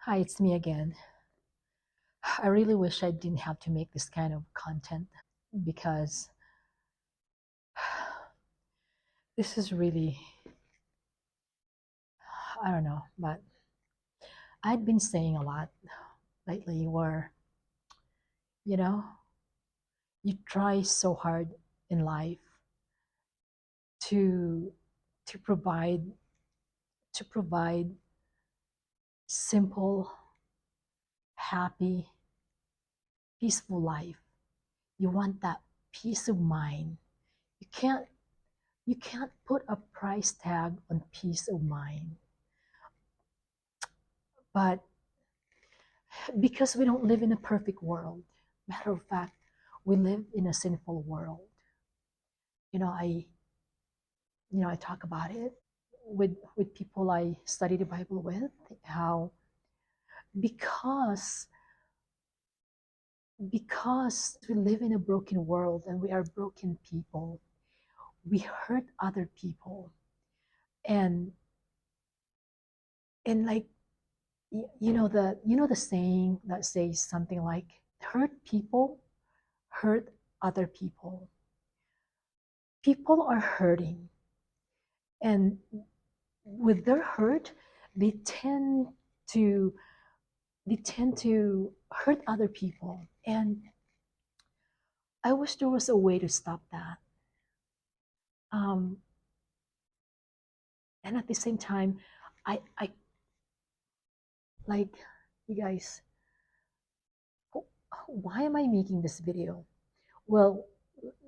Hi, it's me again. I really wish I didn't have to make this kind of content because this is really, I don't know, but I've been saying a lot lately where, you know, you try so hard in life to to provide to provide simple, happy, peaceful life. You want that peace of mind. You can't you can't put a price tag on peace of mind. But because we don't live in a perfect world. Matter of fact, we live in a sinful world. You know, I I talk about it with people I study the Bible with, how because because we live in a broken world and we are broken people, we hurt other people. And like you know the saying that says something like hurt people hurt other people. People are hurting, and with their hurt they tend to hurt other people, and I wish there was a way to stop that. um, and at the same time, I like, you guys, why am I making this video? Well,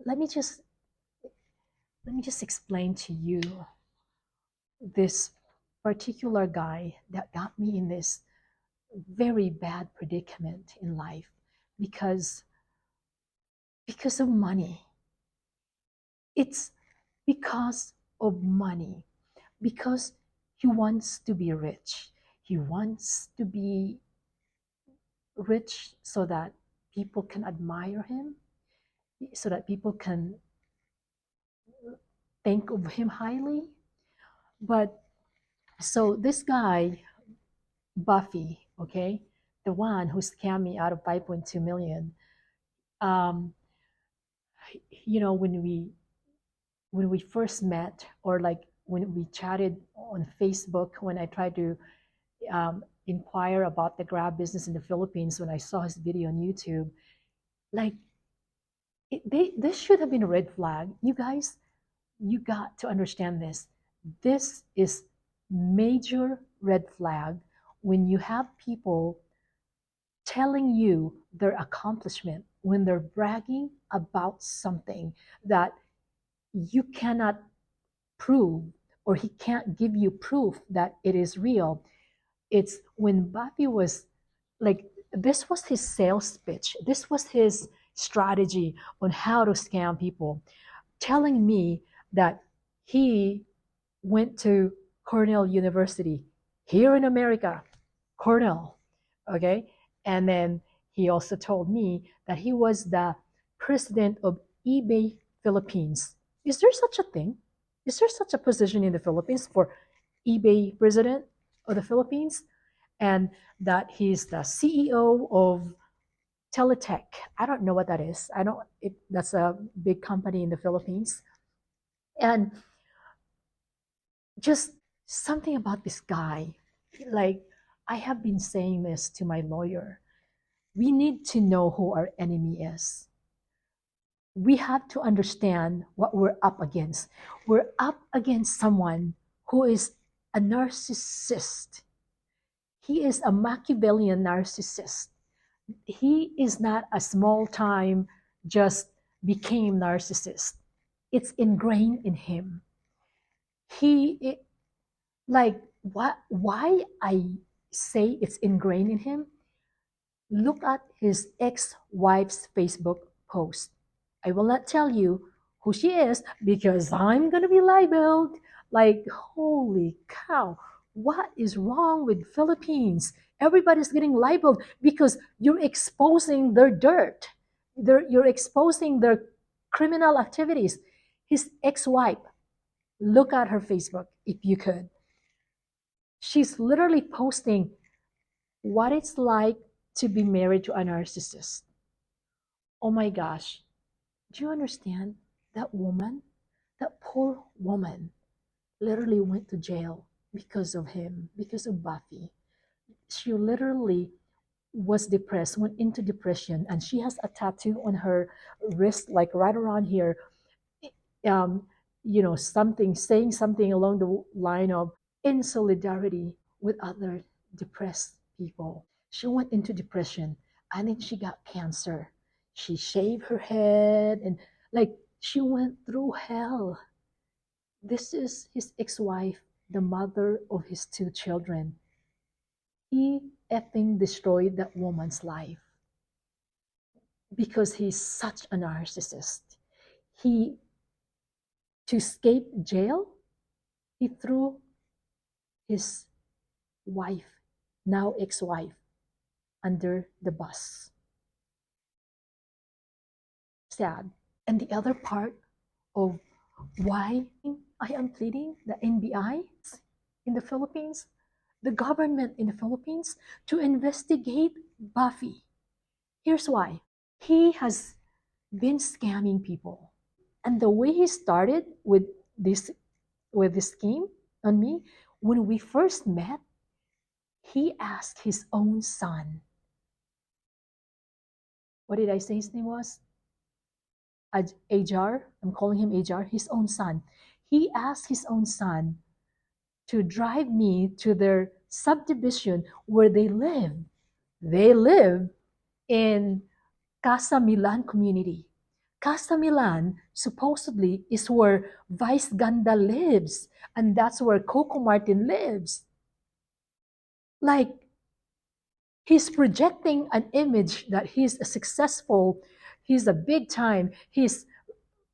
let me just explain to you this particular guy that got me in this very bad predicament in life because of money. It's because of money. Because he wants to be rich. He wants to be rich so that people can admire him, so that people can think of him highly. But so this guy, Buffy, okay, the one who scammed me out of 5.2 million, um, when we first met, or like when we chatted on Facebook, when I tried to inquire about the Grab business in the Philippines, when I saw his video on YouTube, like this should have been a red flag. You guys, you got to understand this. This is major red flag when you have people telling you their accomplishment, when they're bragging about something that you cannot prove, or he can't give you proof that it is real. It's when Buffy was like, this was his sales pitch, this was his strategy on how to scam people, telling me that he went to Cornell University here in America, Cornell, okay? And then he also told me that he was the president of eBay Philippines. Is there such a thing? Is there such a position in the Philippines for eBay president of the Philippines? And that he's the CEO of Teletech. I don't know what that is. I don't. That's a big company in the Philippines. And just something about this guy, like, I have been saying this to my lawyer. We need to know who our enemy is. We have to understand what we're up against. We're up against someone who is a narcissist. He is a Machiavellian narcissist. He is not a small time just became narcissist. It's ingrained in him. He like, what, why I say it's ingrained in him. Look at his ex-wife's Facebook post. I will not tell you who she is because I'm gonna be libeled. Like, holy cow, what is wrong with Philippines? Everybody's getting libeled because you're exposing their dirt. You're exposing their criminal activities. His ex-wife, look at her Facebook if you could. She's literally posting what it's like to be married to a narcissist. Oh my gosh. Do you understand? That woman, that poor woman, literally went to jail because of him, because of Buffy. She literally was depressed, went into depression, and she has a tattoo on her wrist, like right around here. Um, something saying something along the line of in solidarity with other depressed people. She went into depression and then she got cancer. She shaved her head and like she went through hell. This is his ex-wife, the mother of his two children. He effing destroyed that woman's life because he's such a narcissist. He, to escape jail, he threw his wife, now ex-wife, under the bus. Sad. And the other part of why I am pleading the NBI in the Philippines, the government in the Philippines, to investigate Buffy. Here's why. He has been scamming people. And the way he started this with this scheme on me, when we first met, he asked his own son. What did I say his name was? Ajar. I'm calling him Ajar, his own son. He asked his own son to drive me to their subdivision where they live. They live in Casa Milan community. Casa Milan supposedly is where Vice Ganda lives, and that's where Coco Martin lives. Like, he's projecting an image that he's a successful, he's a big time, he's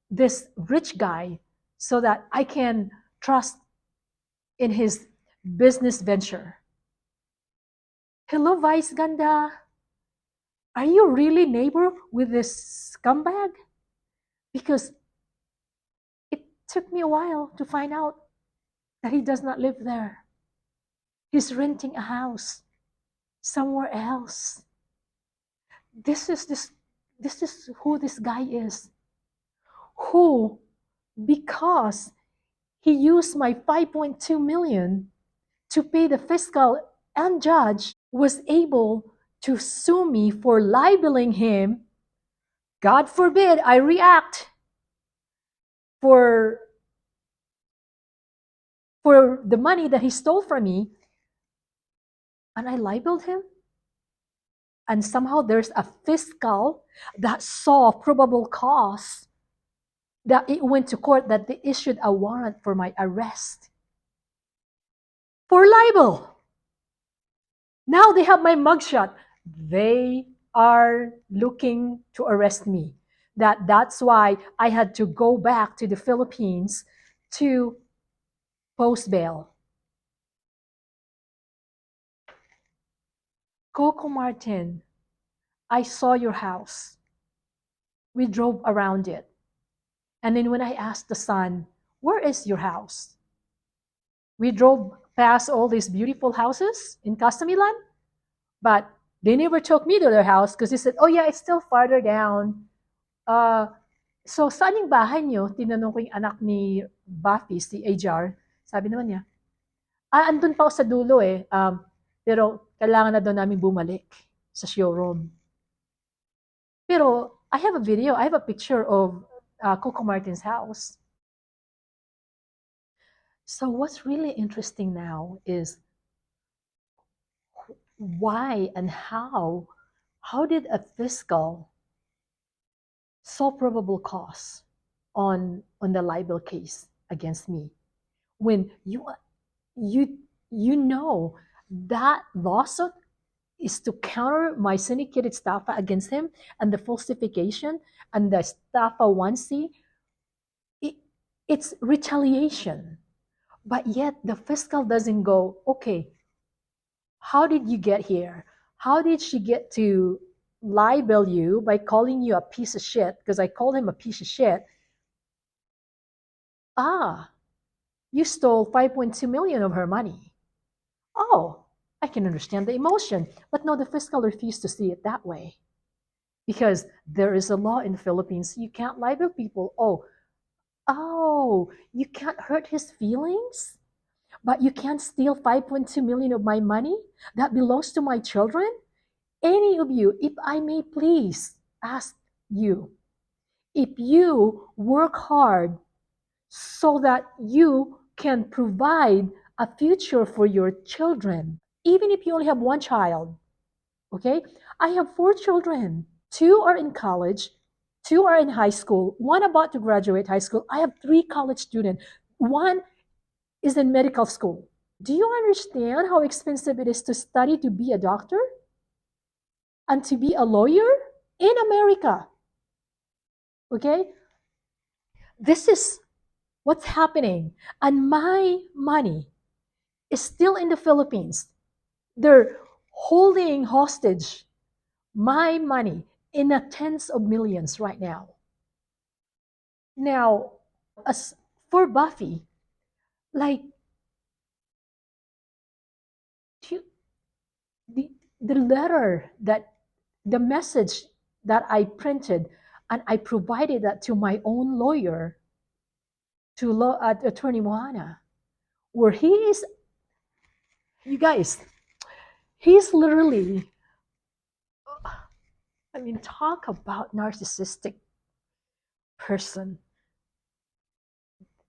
this rich guy, so that I can trust in his business venture. Hello, Vice Ganda. Are you really neighbor with this scumbag? Because it took me a while to find out that he does not live there. He's renting a house somewhere else. This is who this guy is. Who, because he used my 5.2 million to pay the fiscal and judge, was able to sue me for libeling him. God forbid I react for the money that he stole from me, and I libeled him. And somehow there's a fiscal that saw probable cause, that it went to court, that they issued a warrant for my arrest for libel. Now they have my mugshot. They are looking to arrest me. That's why I had to go back to the Philippines to post bail. Coco Martin, I saw your house. We drove around it. And then when I asked the son, where is your house? We drove past all these beautiful houses in Castamilan, but they never took me to their house because they said, oh yeah, it's still farther down. So saan yung bahay niyo? Tinanong ko yung anak ni Buffy, si Ajar. Sabi naman niya, andun pa ako sa dulo eh. Pero kailangan na daw namin bumalik sa showroom. Pero I have a video, I have a picture of Coco Martin's house. So what's really interesting now is why and how did a fiscal saw probable cause on the libel case against me when you know that lawsuit is to counter my syndicated staffa against him and the falsification and the staffa 1C. It's retaliation. But yet the fiscal doesn't go, okay, how did you get here? How did she get to libel you by calling you a piece of shit? Because I called him a piece of shit. You stole 5.2 million of her money. Oh, I can understand the emotion. But no, the fiscal refused to see it that way. Because there is a law in the Philippines, you can't libel people. Oh, you can't hurt his feelings? But you can't steal 5.2 million of my money that belongs to my children? Any of you, if I may please ask you, if you work hard so that you can provide a future for your children, even if you only have one child, okay? I have 4 children. 2 are in college, 2 are in high school, 1 about to graduate high school. I have 3 college students. 1 is in medical school. Do you understand how expensive it is to study to be a doctor and to be a lawyer in America? Okay? This is what's happening. And my money is still in the Philippines. They're holding hostage my money in the tens of millions right now. Now, as for Buffy, like the, the letter that the message that I printed and I provided that to my own lawyer, to Attorney Moana, where he is, you guys, he's literally, I mean, talk about narcissistic person.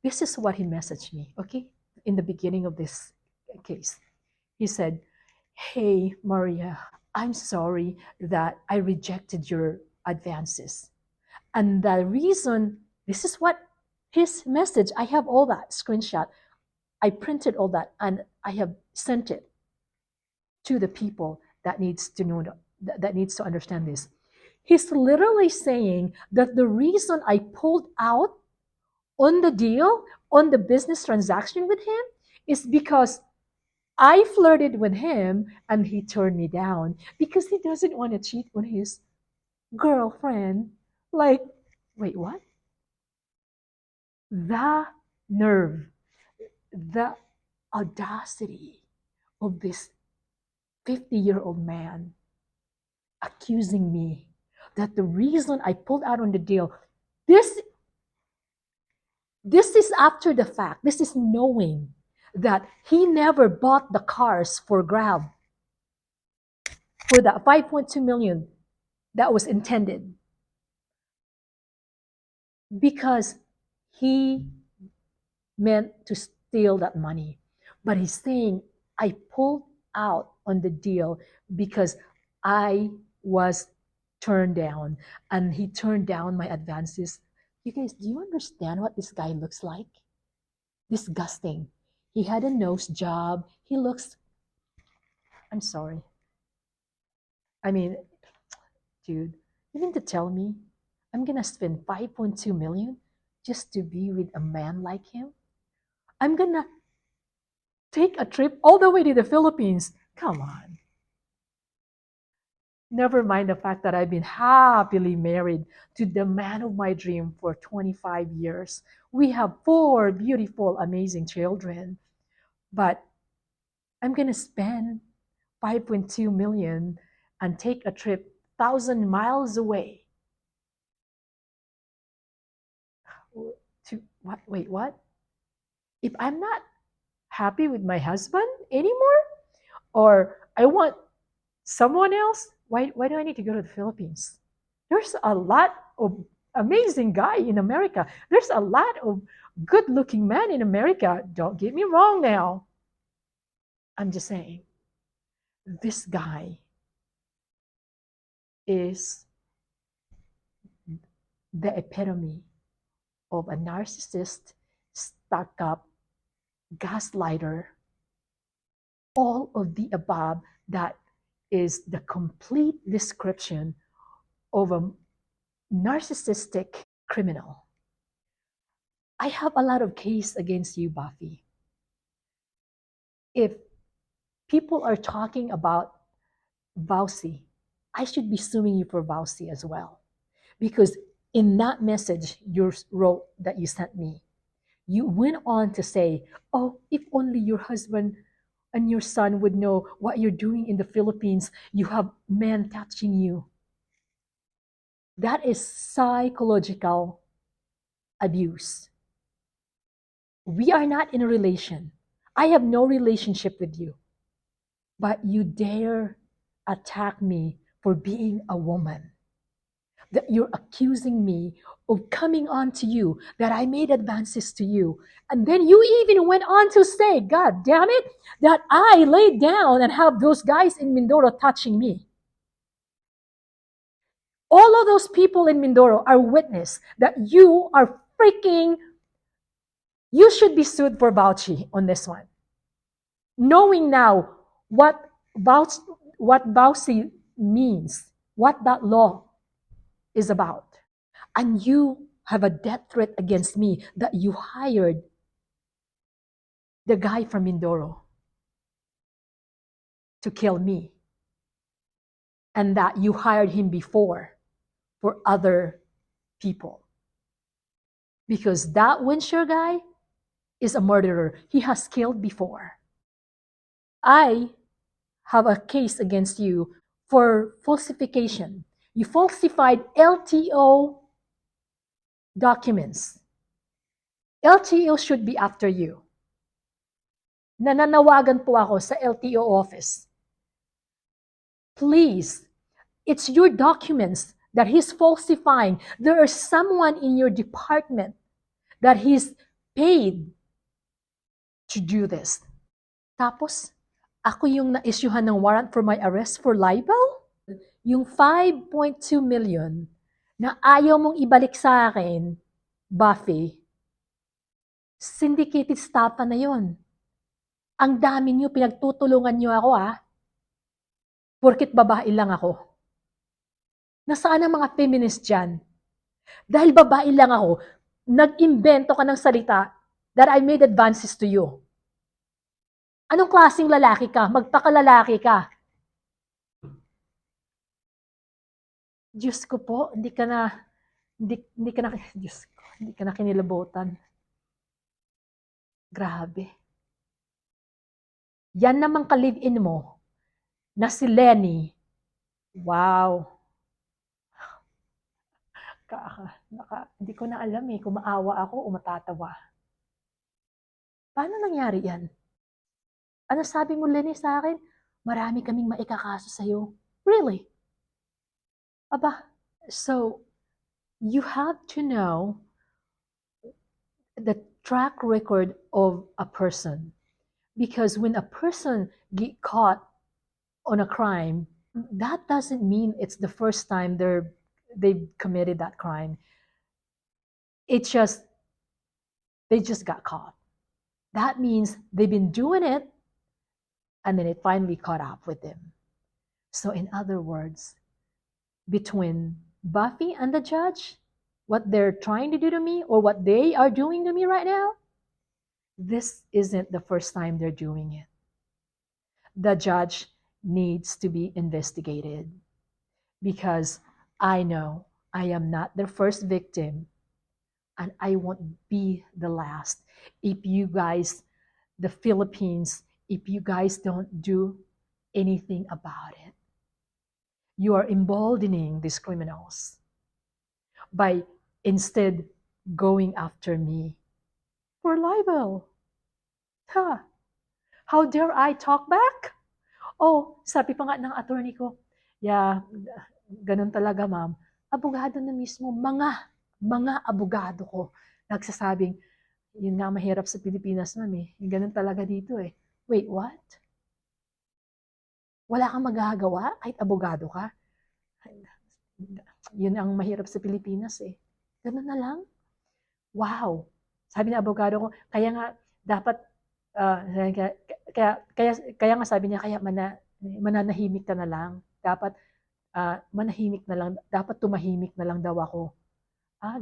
This is what he messaged me, okay? In the beginning of this case. He said, "Hey, Maria, I'm sorry that I rejected your advances. And the reason, this is what his message, I have all that screenshot. I printed all that and I have sent it to the people that needs to know, that needs to understand this. He's literally saying that the reason I pulled out on the deal, on the business transaction with him, is because I flirted with him and he turned me down because he doesn't want to cheat on his girlfriend." Like, wait, what? The nerve, the audacity of this 50-year-old man accusing me that the reason I pulled out on the deal, this is after the fact. This is knowing that he never bought the cars for Grab for the 5.2 million that was intended, because he meant to steal that money. But he's saying, I pulled out on the deal because I was turned down, and he turned down my advances. You guys, do you understand what this guy looks like? Disgusting. He had a nose job. He looks, I'm sorry. I mean, dude, you mean to tell me I'm gonna spend 5.2 million just to be with a man like him? I'm gonna take a trip all the way to the Philippines. Come on. Never mind the fact that I've been happily married to the man of my dream for 25 years. We have 4 beautiful, amazing children. But I'm going to spend 5.2 million and take a trip 1,000 miles away to what? Wait, what? If I'm not happy with my husband anymore, or I want someone else, why do I need to go to the Philippines? There's a lot of amazing guy in America. There's a lot of good-looking men in America. Don't get me wrong now. I'm just saying, this guy is the epitome of a narcissist, stuck-up, gaslighter, all of the above. That is the complete description of a narcissistic criminal. I have a lot of case against you, Buffy. If people are talking about Vauci, I should be suing you for Vauci as well. Because in that message you wrote that you sent me, you went on to say, oh, if only your husband and your son would know what you're doing in the Philippines. You have men touching you. That is psychological abuse. We are not in a relation. I have no relationship with you. But you dare attack me for being a woman. That you're accusing me of coming on to you, that I made advances to you. And then you even went on to say, God damn it, that I laid down and have those guys in Mindoro touching me. All of those people in Mindoro are witness that you are freaking, you should be sued for vouchy on this one. Knowing now what vouchy means, what that law is about. And you have a death threat against me that you hired the guy from Mindoro to kill me. And that you hired him before for other people. Because that Winshire guy is a murderer. He has killed before. I have a case against you for falsification. You falsified LTO documents. LTO should be after you. Nananawagan po ako sa LTO office. Please, it's your documents that he's falsifying. There is someone in your department that he's paid to do this. Tapos, ako yung na-issuehan ng warrant for my arrest for libel? Yung 5.2 million na ayaw mong ibalik sa akin, Buffy, syndicated staff na yon. Ang dami niyo, pinagtutulungan niyo ako Porkit babae lang ako. Nasaan ang mga feminist dyan? Dahil babae lang ako, nag-imbento ka ng salita that I made advances to you. Anong klaseng lalaki ka? Magpakalalaki ka. Diyos ko po, hindi ka na kinilabutan. Grabe. Yan namang ka-live-in mo, na si Lenny. Wow. Hindi ko na alam kung maawa ako o matatawa. Paano nangyari yan? Ano sabi mo, Lenny, sa akin? Marami kaming maikakaso sa'yo. Really? Aba, so, you have to know the track record of a person. Because when a person get caught on a crime, that doesn't mean it's the first time they've committed that crime. They just got caught. That means they've been doing it, and then it finally caught up with them. So in other words, between Buffy and the judge, what they're trying to do to me or what they are doing to me right now, this isn't the first time they're doing it. The judge needs to be investigated because I know I am not the first victim and I won't be the last. If you guys, the Philippines, if you guys don't do anything about it, you are emboldening these criminals by instead going after me for libel. How dare I talk back? Oh, sabi pa nga ng attorney ko, yeah, ganun talaga ma'am. Abogado na mismo, mga abogado ko nagsasabing, yun nga mahirap sa Pilipinas ma'am Ganun talaga dito Wait, what? Wala kang magagawa kahit abogado ka? Yun ang mahirap sa Pilipinas Ganun na lang? Wow! Sabi ng abogado ko, kaya nga dapat kaya nga sabi niya, kaya mananahimik ka na lang. Dapat manahimik na lang, dapat tumahimik na lang daw ako.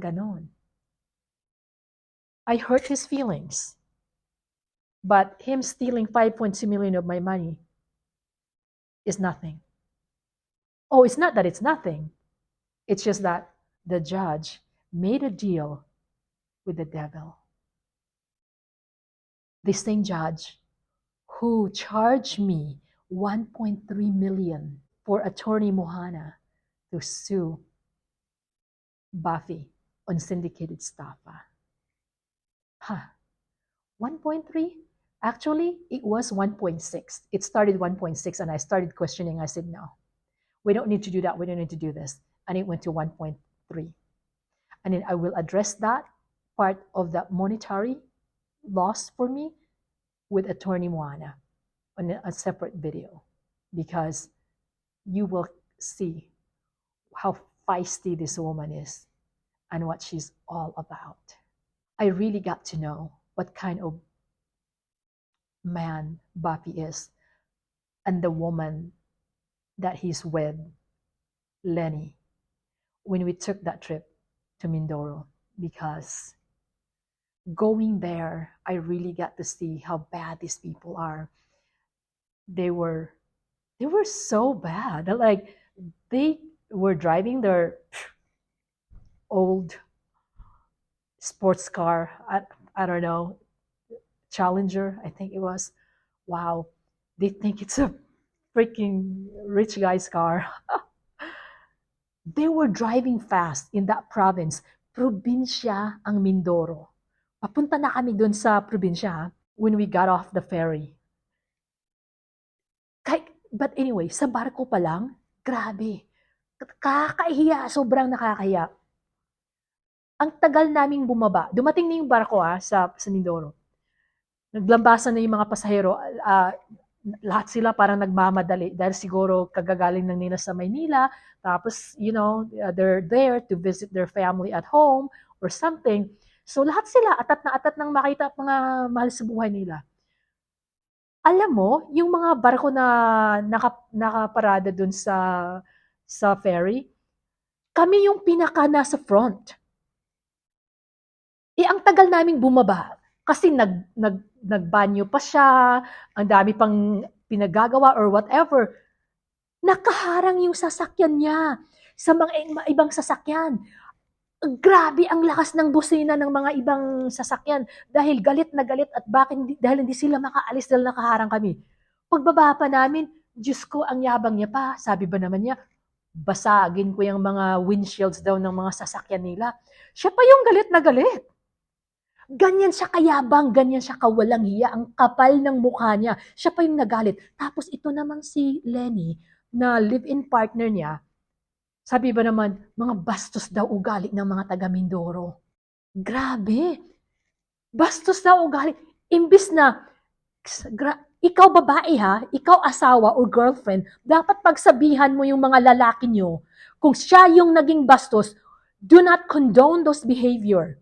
Ganon. I hurt his feelings. But him stealing 5.2 million of my money is nothing. Oh, it's not that it's nothing. It's just that the judge made a deal with the devil. The same judge who charged me 1.3 million for attorney Mohana to sue Buffy on syndicated stuff. Huh. 1.3? Actually, it was 1.6. It started 1.6 and I started questioning. I said, no, we don't need to do that. We don't need to do this. And it went to 1.3. And then I will address that part of the monetary loss for me with attorney Moana on a separate video, because you will see how feisty this woman is and what she's all about. I really got to know what kind of man Buffy is and the woman that he's with, Lenny, when we took that trip to Mindoro, because going there, I really got to see how bad these people are. They were so bad. Like, they were driving their old sports car. I don't know, Challenger, I think it was. Wow, they think it's a freaking rich guy's car. They were driving fast in that province. Probinsya ang Mindoro. Papunta na kami doon sa probinsya when we got off the ferry. But anyway, sa barko pa lang, grabe. Kakahiya, sobrang nakakahiya. Ang tagal naming bumaba. Dumating na yung barko sa Mindoro. Naglambasan na yung mga pasahero. Lahat sila parang nagmamadali dahil siguro kagagaling ng nila sa Maynila. Tapos, they're there to visit their family at home or something. So lahat sila atat na atat nang makita at mga mahal sa buhay nila. Alam mo, yung mga barko na nakaparada dun sa ferry, kami yung pinaka nasa front. Ang tagal naming bumaba kasi nagbanyo pa siya, ang dami pang pinagagawa or whatever. Nakaharang yung sasakyan niya sa mga ibang sasakyan. Grabe ang lakas ng busina ng mga ibang sasakyan dahil galit na galit at dahil hindi sila makaalis dahil nakaharang kami. Pagbaba pa namin, Diyos ko, ang yabang niya pa. Sabi ba naman niya, basagin ko yung mga windshields daw ng mga sasakyan nila. Siya pa yung galit na galit. Ganyan siya kayabang, ganyan siya kawalang hiya, ang kapal ng mukha niya. Siya pa yung nagalit. Tapos ito naman si Lenny, na live-in partner niya, sabi ba naman, mga bastos daw ugali ng mga taga Mindoro. Grabe. Bastos daw ugali. Imbis na, ikaw babae ikaw asawa or girlfriend, dapat pagsabihan mo yung mga lalaki nyo, kung siya yung naging bastos, do not condone those behavior.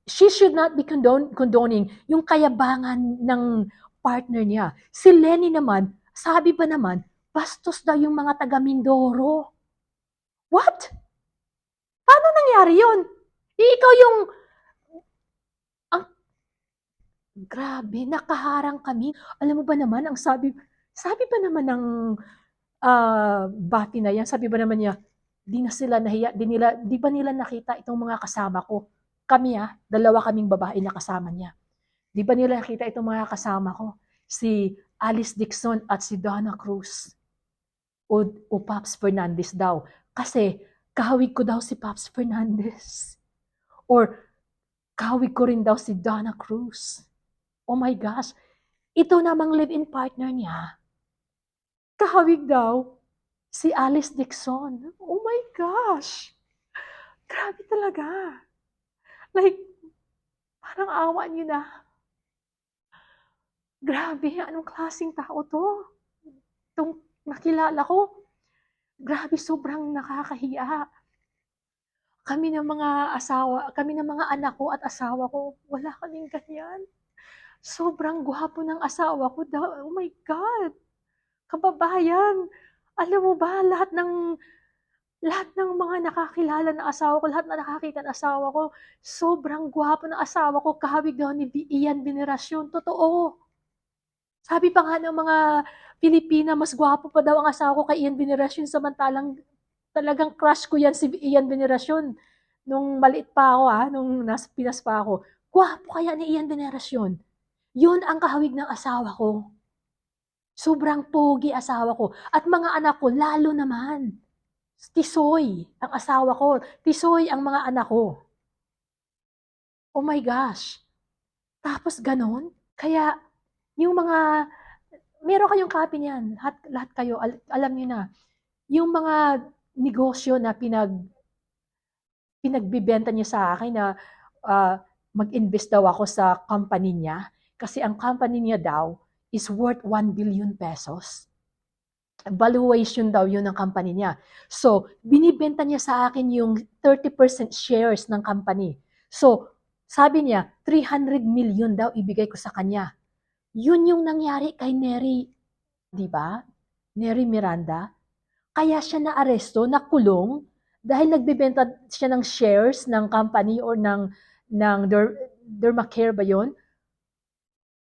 She should not be condoning yung kayabangan ng partner niya. Si Lenny naman, sabi ba naman, bastos daw yung mga taga Mindoro. What? Paano nangyari yun? Ikaw yung... Grabe, nakaharang kami. Alam mo ba naman, sabi ba naman ng Buffy na yan, sabi ba naman niya, di na sila nahiya, di ba nila nakita itong mga kasama ko? Kami dalawa kaming babae na kasama niya. Di ba nila nakita itong mga kasama ko? Si Alice Dixon at si Donna Cruz. O Pops Fernandez daw. Kasi kahawig ko daw si Pops Fernandez. Or kahawig ko rin daw si Donna Cruz. Oh my gosh. Ito namang live-in partner niya. Kahawig daw si Alice Dixon. Oh my gosh. Grabe talaga. Like, parang awa niyo na. Grabe, anong klaseng tao to? Itong nakilala ko. Grabe, sobrang nakakahiya. Kami ng mga anak ko at asawa ko, wala kaming ganyan. Sobrang gwapo ng asawa ko. Oh my God! Kababayan! Alam mo ba, lahat ng mga nakakilala ng asawa ko, lahat na nakakita ng asawa ko, sobrang gwapo ng asawa ko, kahawig daw ni Ian Veneracion. Totoo. Sabi pa nga ng mga Pilipina, mas gwapo pa daw ang asawa ko kay Ian Veneracion, samantalang talagang crush ko yan si Ian Veneracion. Nung maliit pa ako, nung nasa Pinas pa ako, gwapo kaya ni Ian Veneracion. Yun ang kahawig ng asawa ko. Sobrang pogi asawa ko. At mga anak ko, lalo naman. Tisoy ang asawa ko. Tisoy ang mga anak ko. Oh my gosh. Tapos ganon. Kaya, yung mga, meron kayong copy niyan. Lahat kayo, alam niyo na. Yung mga negosyo na pinagbibenta niya sa akin na mag-invest daw ako sa company niya. Kasi ang company niya daw is worth 1 billion pesos. Valuation daw yun ng company niya. So, binibenta niya sa akin yung 30% shares ng company. So, sabi niya, 300 million daw ibigay ko sa kanya. Yun yung nangyari kay Neri, di ba? Neri Miranda. Kaya siya naaresto, nakulong, dahil nagbebenta siya ng shares ng company or ng Dermacare ba yun?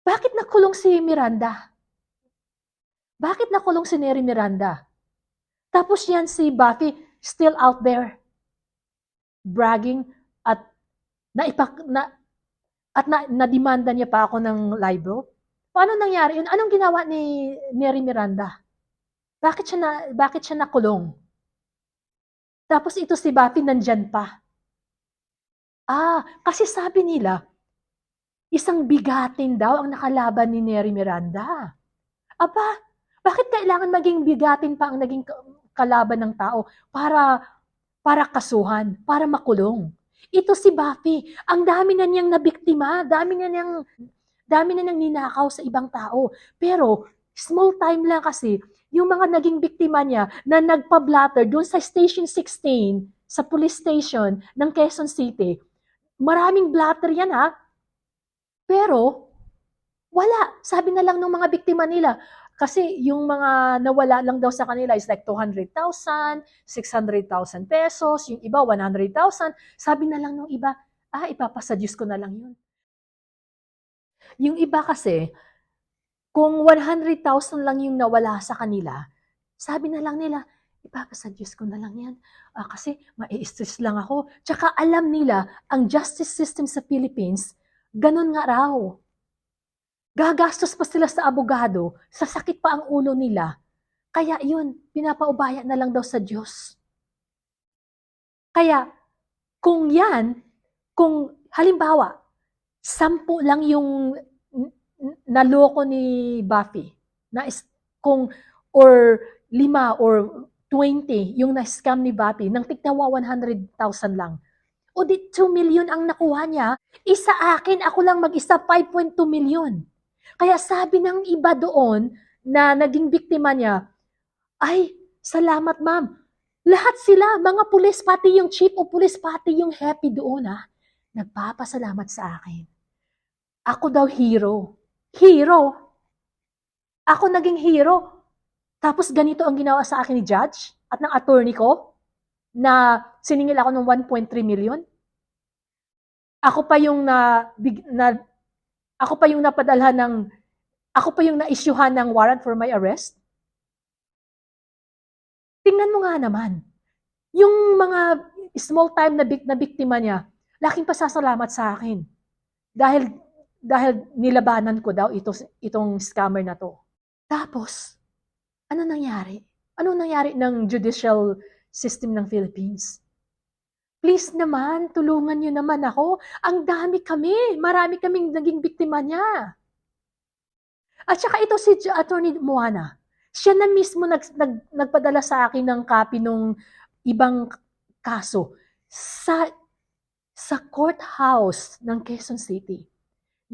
Bakit nakulong si Miranda? Bakit nakulong si Neri Miranda? Tapos yan si Buffy, still out there, bragging at nadimanda niya pa ako ng libel. Paano nangyari yun? Anong ginawa ni Neri Miranda? Bakit siya nakulong? Tapos ito si Buffy nandyan pa. Kasi sabi nila, isang bigatin daw ang nakalaban ni Neri Miranda. Aba, bakit kailangan maging bigatin pa ang naging kalaban ng tao para kasuhan, para makulong? Ito si Buffy, ang dami na niyang nabiktima, dami na niyang ninakaw sa ibang tao. Pero, small time lang kasi, yung mga naging biktima niya na nagpa-blatter doon sa Station 16, sa police station ng Quezon City, maraming blatter yan ha, pero wala. Sabi na lang ng mga biktima nila, kasi yung mga nawala lang daw sa kanila is like 200,000, 600,000 pesos, yung iba 100,000. Sabi na lang ng iba, ipapasa Diyos ko na lang yun. Yung iba kasi, kung 100,000 lang yung nawala sa kanila, sabi na lang nila, ipapasa Diyos ko na lang yan. Kasi mai-stress lang ako. Tsaka alam nila, ang justice system sa Philippines, ganun nga raw. Gagastos pa sila sa abogado, sasakit pa ang ulo nila. Kaya yun, pinapaubaya na lang daw sa Diyos. Kaya, kung halimbawa, 10 lang yung naloko ni Buffy, or 5 or 20 yung na-scam ni Buffy, nang tignawa 100,000 lang. O di 2 million ang nakuha niya, isa akin, ako lang mag-isa 5.2 million. Kaya sabi ng iba doon na naging biktima niya, ay, salamat ma'am. Lahat sila, mga pulis, pati yung chief o pulis, pati yung happy doon nagpapasalamat sa akin. Ako daw hero. Hero. Ako naging hero. Tapos ganito ang ginawa sa akin ni judge at ng attorney ko na siningil ako ng 1.3 million. Ako pa yung ako pa yung na-issuehan ng warrant for my arrest. Tingnan mo nga naman, yung mga small time na biktima niya, laking pasasalamat sa akin. Dahil nilabanan ko daw itong scammer na to. Tapos, ano nangyari? Anong nangyari ng judicial system ng Philippines? Please naman, tulungan niyo naman ako. Ang dami kami. Marami kaming naging biktima niya. At saka ito si Attorney Moana. Siya na mismo nagpadala sa akin ng copy ng ibang kaso sa courthouse ng Quezon City.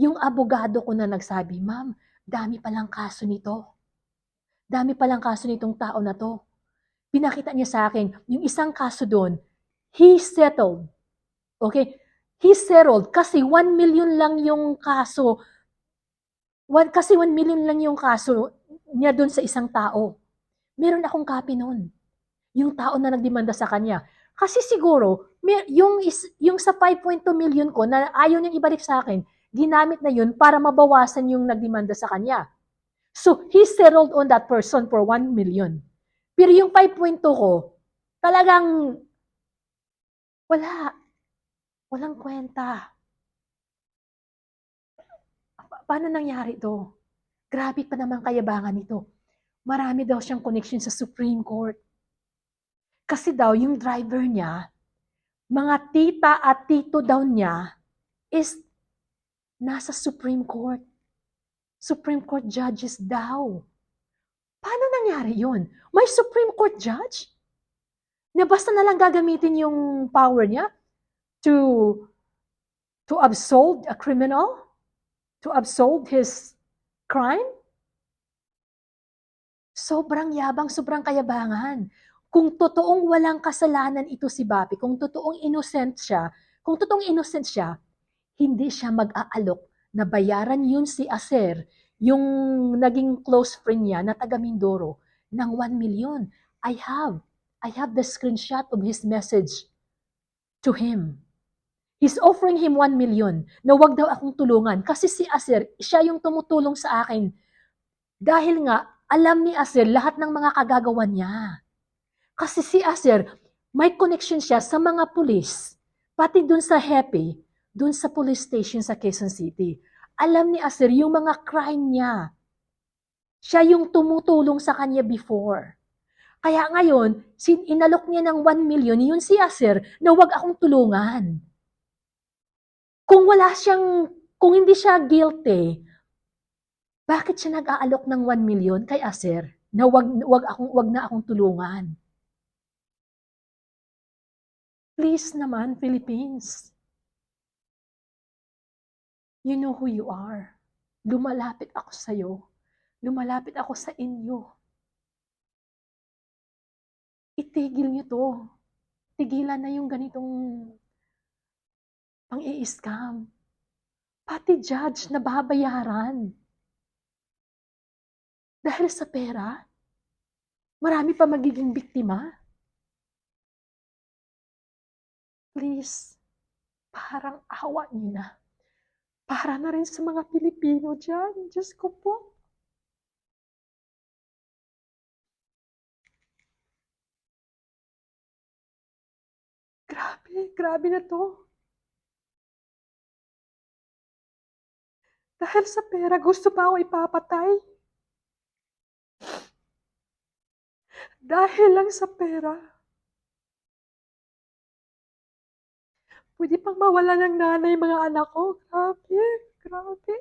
Yung abogado ko na nagsabi, ma'am, dami palang kaso nito. Dami palang kaso nitong tao na to. Pinakita niya sa akin, yung isang kaso doon, he settled. Okay? He settled kasi 1 million lang yung kaso. Kasi 1 million lang yung kaso niya doon sa isang tao. Meron akong copy noon. Yung tao na nagdemanda sa kanya. Kasi siguro, yung sa 5.2 million ko na ayaw niyang ibalik sa akin, ginamit na yun para mabawasan yung nagdemanda sa kanya. So, he settled on that person for 1 million. Pero yung 5.2 ko, talagang walang kwenta. Paano nangyari to? Grabe pa naman kayabangan nito. Marami daw siyang connection sa Supreme Court. Kasi daw, yung driver niya, mga tita at tito daw niya is nasa Supreme Court. Supreme Court judges daw. Paano nangyari yun? May Supreme Court judge? Na basta na lang gagamitin yung power niya to absolve a criminal? To absolve his crime? Sobrang yabang, sobrang kayabangan. Kung totoong walang kasalanan ito si Bappi, kung totoong innocent siya, hindi siya mag-aalok na bayaran yun si Aser, yung naging close friend niya na taga Mindoro, ng 1 million. I have the screenshot of his message to him. He's offering him 1 million na wag daw akong tulungan kasi si Aser, siya yung tumutulong sa akin. Dahil nga, alam ni Aser lahat ng mga kagagawan niya. Kasi si Aser, may connection siya sa mga pulis, pati dun sa Hepe, dun sa police station sa Quezon City. Alam ni Aser yung mga crime niya. Siya yung tumutulong sa kanya before. Kaya ngayon, inalok niya ng 1 million, yun si Aser, na wag akong tulungan. Kung hindi siya guilty, bakit siya nag-aalok ng 1 million kay Aser na wag na akong tulungan? Please naman, Philippines. You know who you are. Lumalapit ako sa'yo. Lumalapit ako sa inyo. Itigil niyo to. Tigilan na yung ganitong pang-i-scam. Pati judge na babayaran. Dahil sa pera, marami pa magiging biktima. Please, parang awa niyo na. Para na rin sa mga Pilipino dyan. Diyos ko po. Grabe na to. Dahil sa pera, gusto pa ako ipapatay. Dahil lang sa pera. Pwede pang mawala ng nanay mga anak ko. Grabe.